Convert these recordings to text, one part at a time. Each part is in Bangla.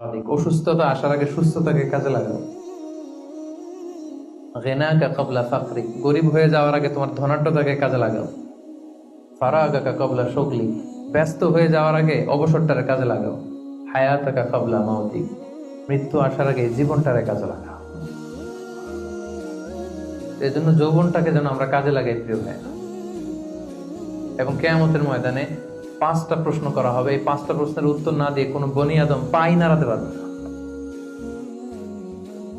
অসুস্থতা আসার আগে সুস্থতাকে কাজে লাগাও। গিনাকা ক্বাবলা ফাকরিক, গরিব হয়ে যাওয়ার আগে তোমার ধনাঢ্যতাকে কাজে লাগাও। ফারাগাকা ক্বাবলা শুগলিক, ব্যস্ত হয়ে যাওয়ার আগে অবসরটারে কাজে লাগাও। হায়াতাকা ক্বাবলা মাউতিক, মৃত্যু আসার আগে জীবনটারে কাজে লাগাও। এই জন্য যৌবনটাকে যেন আমরা কাজে লাগাই, প্রিয় ভাই। এবং কিয়ামতের ময়দানে 5টা প্রশ্ন করা হবে। এই 5টা প্রশ্নের উত্তর না দিয়ে কোনো বনি আদম পাই নাড়াতে পারবে না,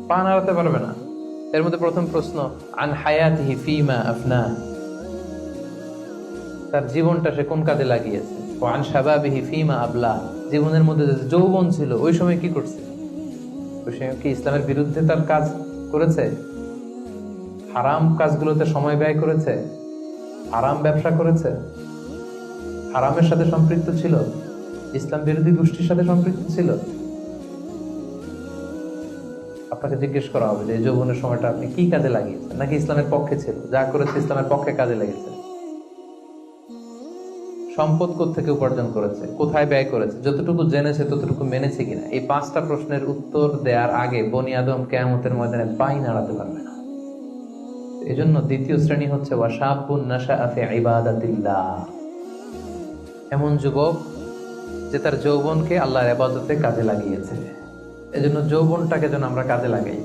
পা নাড়াতে পারবে না। এর মধ্যে প্রথম প্রশ্ন, আন হায়াতিহি ফীমা আফনা, তার জীবনটা সে কোন কাজে লাগিয়েছে। ওয়া আন শাবাবিহি ফীমা আবলা, জীবনের মধ্যে যে যৌবন ছিল ওই সময় কি করছে। ওই সময় কি ইসলামের বিরুদ্ধে তার কাজ করেছে? হারাম কাজগুলোতে সময় ব্যয় করেছে? হারাম ব্যবসা করেছে? হারামের সাথে সম্পৃক্ত ছিল? ইসলাম বিরোধী গোষ্ঠীর সাথে সম্পৃক্ত ছিল? আপনাকে জিজ্ঞেস করা হবে যে এই যৌবনের সময়টা আপনি কি কাজে লাগিয়েছেন, নাকি ইসলামের পক্ষে ছিল, যা করেছে ইসলামের পক্ষে কাজে লেগেছে। সম্পদ কোত্থেকে উপার্জন করেছে, কোথায় ব্যয় করেছে, যতটুকু জেনেছে ততটুকু মেনেছে কিনা। এই 5টা প্রশ্নের উত্তর দেওয়ার আগে বনি আদম কিয়ামতের ময়দানে পাই নাড়াতে পারবে না। এই জন্য দ্বিতীয় শ্রেণী হচ্ছে ওয়াশাবুন নাশাআ ফি ইবাদাতিল্লাহ, এমন যুবক যে তার যৌবনকে আল্লাহর ইবাদতে কাজে লাগিয়েছে। এজন্য যৌবনটাকে যেন আমরা কাজে লাগাই।